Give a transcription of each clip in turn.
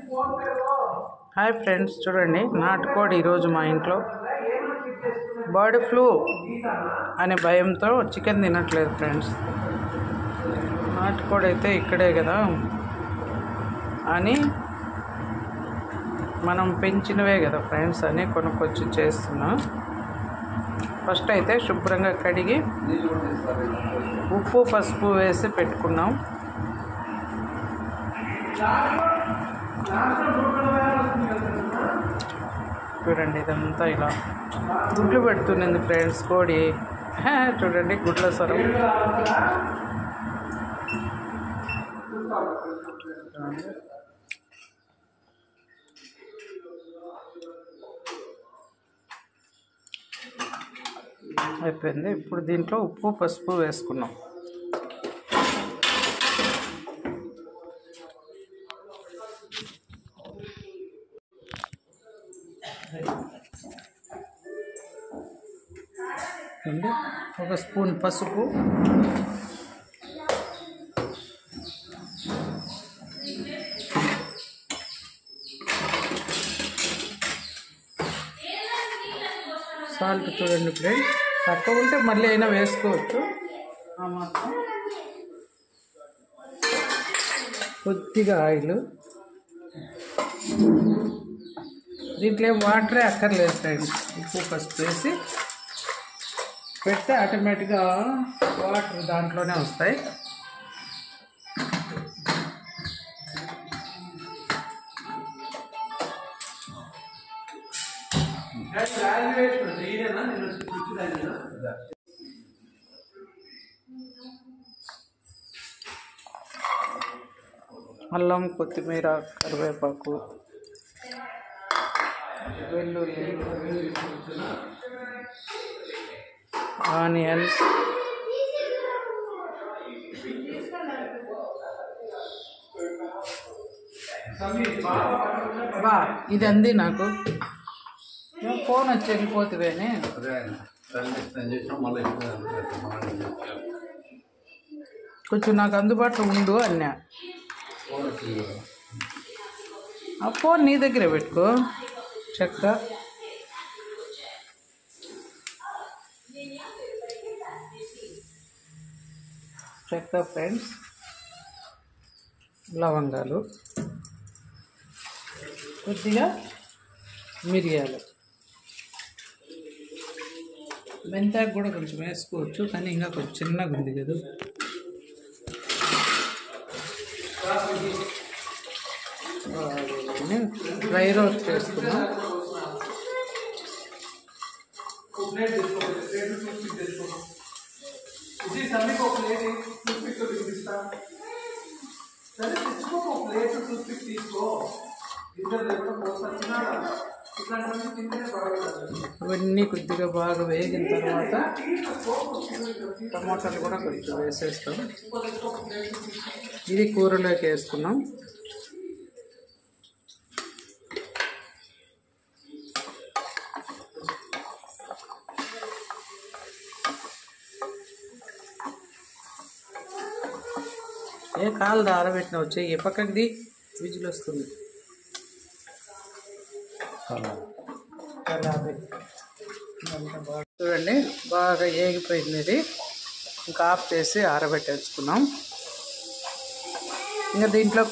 Hi friends, చూడండి నాటుకోడి ఈరోజు మా ఇంట్లో బర్డ్ ఫ్లూ అనే భయంతో చికెన్ తినట్లేదు ఫ్రెండ్స్. నాటుకోడి అయితే ఇక్కడే కదా అని మనం పెంచినవే కదా ఫ్రెండ్స్ అని కొనుక్కొచ్చి చేస్తున్నా. ఫస్ట్ అయితే శుభ్రంగా కడిగి ఉప్పు పసుపు వేసి పెట్టుకున్నాం. చూడండి ఇదంతా ఇలా గుడ్లు పెడుతుంది ఫ్రెండ్స్ కోడి. చూడండి గుడ్ల సరం. అయిపోయింది. ఇప్పుడు దీంట్లో ఉప్పు పసుపు వేసుకున్నాం. ఒక స్పూన్ పసుపు, సాల్ట్ చూడండి ఫ్రెండ్స్, తక్కువ ఉంటే మళ్ళీ అయినా వేసుకోవచ్చు. మాత్రం కొద్దిగా ఆయిల్, దీంట్లో ఏం వాటరే అక్కర్లేదు ఫ్రెండ్స్. ఉప్పు పసుపు వేసి పెడితే ఆటోమేటిక్గా వాటర్ దాంట్లోనే వస్తాయి. అల్లం, కొత్తిమీర, కరివేపాకు, వెల్లుల్లి, ఆనియన్స్, బా ఇది అంది నాకు. ఫోన్ వచ్చి వెళ్ళిపోతువేనే. కొంచెం నాకు అందుబాటులో ఉండు అన్నా. ఆ ఫోన్ నీ దగ్గరే పెట్టుకో. చెక్క, చెక్క ఫ్రెండ్స్, లవంగాలు, కొద్దిగా మిరియాలు, మెంతాకు కూడా కొంచెం వేసుకోవచ్చు కానీ ఇంకా కొంచెం చిన్నగా ఉంది కదా. డ్రై రోస్ట్ చేసుకున్నాం. ఇవన్నీ కొద్దిగా బాగా వేగిన తర్వాత టమాటాలు కూడా కొంచెం వేసేస్తాం. ఇది కూరలోకి వేసుకున్నాం. ఏ కాలు ఆరబెట్టిన వచ్చి ఏ పక్కకి విజిల్ వస్తుంది. చూడండి బాగా ఏగిపోయింది. ఇది ఇంకా ఆఫ్ చేసి ఆరబెట్టేసుకున్నాం. ఇంకా దీంట్లో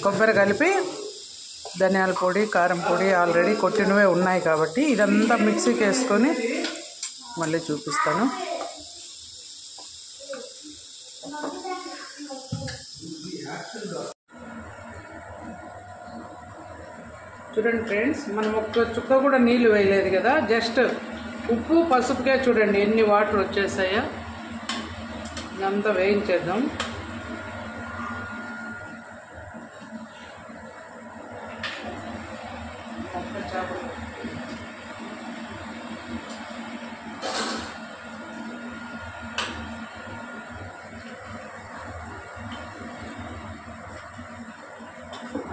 కొబ్బరి కలిపి ధనియాల పొడి, కారం పొడి ఆల్రెడీ కొట్టినవే ఉన్నాయి కాబట్టి ఇదంతా మిక్సీకి వేసుకొని మళ్ళీ చూపిస్తాను. చూడండి ఫ్రెండ్స్, మనం ఒక్క చుక్క కూడా నీళ్ళు వేయలేదు కదా, జస్ట్ ఉప్పు పసుపుకే చూడండి ఎన్ని వాటర్ వచ్చేసాయో. ఇదంతా వేయించేద్దాం.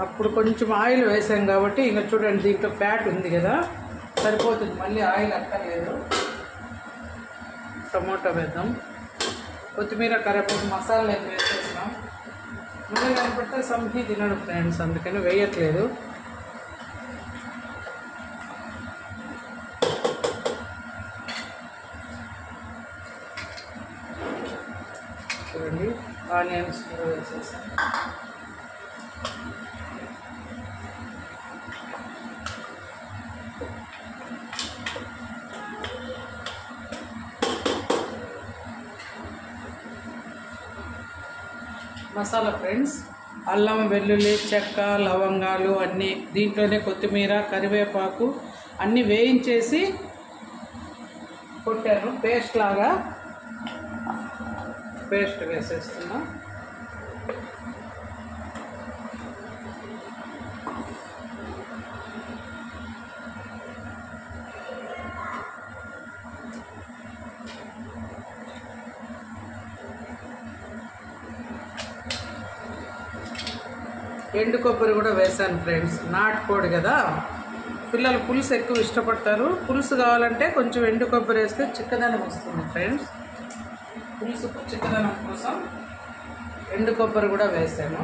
అప్పుడు కొంచెం ఆయిల్ వేసాం కాబట్టి ఇంకా చూడండి దీంట్లో ఫ్యాట్ ఉంది కదా, సరిపోతుంది. మళ్ళీ ఆయిల్ అక్కర్లేదు. టమోటా వేద్దాం. కొత్తిమీర, కరివేపాకు, మసాలా వేసేసినాం. నూనె కనపడితే సంహి తినడు ఫ్రెండ్స్, అందుకని వేయట్లేదు. చూడండి ఆనియన్స్ కూడా వేసేసాను. మసాలా ఫ్రెండ్స్, అల్లం వెల్లుల్లి చెక్క లవంగాలు అన్నీ దీంట్లోనే, కొత్తిమీర కరివేపాకు అన్నీ వేయించేసి కొట్టాను పేస్ట్ లాగా. పేస్ట్ వేసేస్తున్నా. ఎండు కొబ్బరి కూడా వేసాను ఫ్రెండ్స్, నాటుకోడి కదా, పిల్లలు పులుసు ఎక్కువ ఇష్టపడతారు. పులుసు కావాలంటే కొంచెం ఎండు కొబ్బరి వేస్తే చిక్కదనం వస్తుంది ఫ్రెండ్స్. పులుసు చిక్కదనం కోసం ఎండు కొబ్బరి కూడా వేసాను.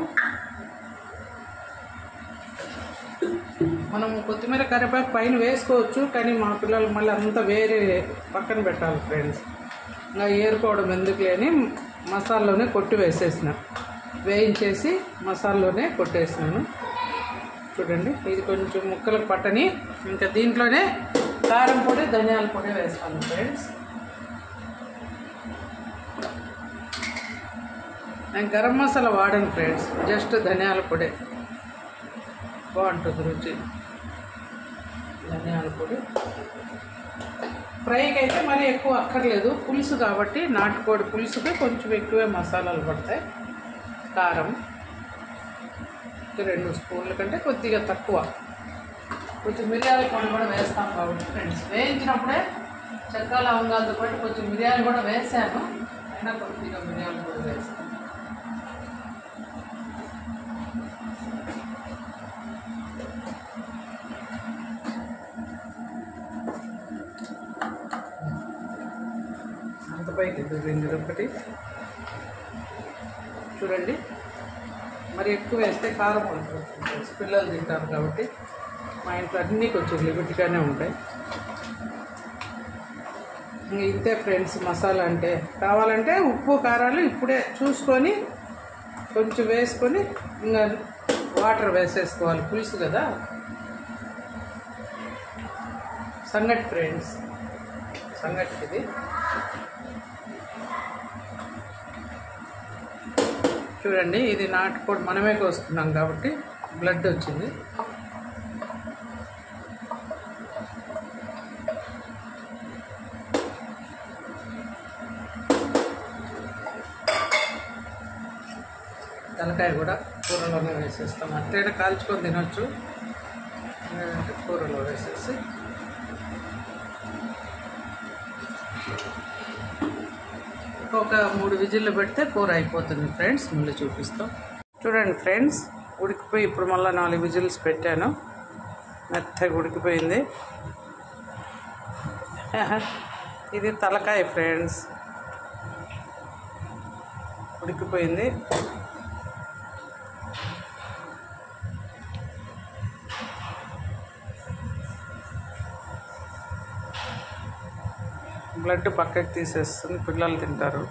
మనం కొత్తిమీర కరివేపాకు పైన వేసుకోవచ్చు, కానీ మా పిల్లలు మళ్ళీ అంతా వేరే పక్కన పెట్టాలి ఫ్రెండ్స్. ఇంకా ఏరుకోవడం ఎందుకులే అని మసాలాలోనే కొట్టి వేసేసిన, వేయించేసి మసాలాలోనే కొట్టేసినాను. చూడండి ఇది కొంచెం ముక్కలకు పట్టని. ఇంకా దీంట్లోనే కారం పొడి ధనియాల పొడి వేస్తాను ఫ్రెండ్స్. నేను గరం మసాలా వాడను ఫ్రెండ్స్, జస్ట్ ధనియాల పొడి బాగుంటుంది రుచి. ధనియాల పొడి ఫ్రైకి అయితే మరీ ఎక్కువ అక్కర్లేదు, పులుసు కాబట్టి నాటుకోడి పులుసుకి కొంచెం ఎక్కువే మసాలాలు పడతాయి. కారం 2 స్పూన్ల కంటే కొద్దిగా తక్కువ. కొంచెం మిరియాల పొడి కూడా వేస్తాం కాబట్టి ఫ్రెండ్స్, వేయించినప్పుడే చెక్క లవంగాలతో పాటు కొంచెం మిరియాలు కూడా వేసాను, అయినా కొద్దిగా మిరియాలు కూడా వేస్తాను. అంత పైకి ఇది ఒకటి. చూడండి మరి ఎక్కువ వేస్తే కారం ఉంటుంది, పిల్లలు తింటారు కాబట్టి. మా ఇంట్లో అన్నీ కొంచెం లిమిట్గానే ఉంటాయి. ఇంతే ఫ్రెండ్స్ మసాలా అంటే. కావాలంటే ఉప్పు కారాలు ఇప్పుడే చూసుకొని కొంచెం వేసుకొని ఇంకా వాటర్ వేసేసుకోవాలి, పులుసు కదా. సంగటి ఫ్రెండ్స్, సంగటి ఇది. చూడండి ఇది నాటుకోడి మనమే కోసుకున్నాం కాబట్టి బ్లడ్ వచ్చింది. తలకాయ కూడా కూరలోనే వేసేస్తాం, అట్లయినా కాల్చుకొని తినొచ్చు, కూరలో వేసేసి. ఒక 3 విజిల్లు పెడితే కూర అయిపోతుంది ఫ్రెండ్స్. మళ్ళీ చూపిస్తాం. చూడండి ఫ్రెండ్స్ ఉడికిపోయి ఇప్పుడు మళ్ళీ 4 విజిల్స్ పెట్టాను, మెత్తగా ఉడికిపోయింది. ఇది తలకాయ ఫ్రెండ్స్, ఉడికిపోయింది. బ్లడ్ పక్కకి తీసేస్తుంది, పిల్లలు తింటారు.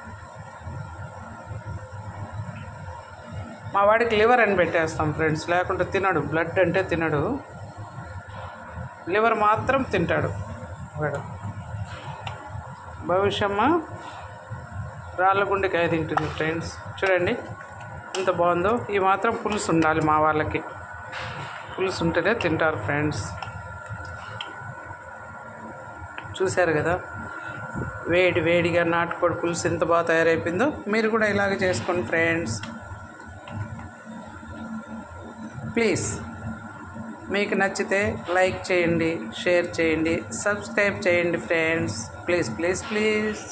మా వాడికి లివర్ అని పెట్టేస్తాం ఫ్రెండ్స్, లేకుంటే తినడు. బ్లడ్ అంటే తినడు, లివర్ మాత్రం తింటాడు వాడు. భవిష్యమ్మ రాళ్ళగుండెకాయ తింటుంది ఫ్రెండ్స్. చూడండి ఎంత బాగుందో. ఈ మాత్రం పులుసు ఉండాలి మా వాళ్ళకి, పులుసు ఉంటేనే తింటారు ఫ్రెండ్స్. చూశారు కదా వేడి వేడిగా నాటుకోడి పులుసు ఎంత బాగా తయారైపోయిందో. మీరు కూడా ఇలాగ చేసుకోండి ఫ్రెండ్స్. ప్లీజ్ మీకు నచ్చితే లైక్ చేయండి, షేర్ చేయండి, సబ్స్క్రైబ్ చేయండి ఫ్రెండ్స్. Please please please.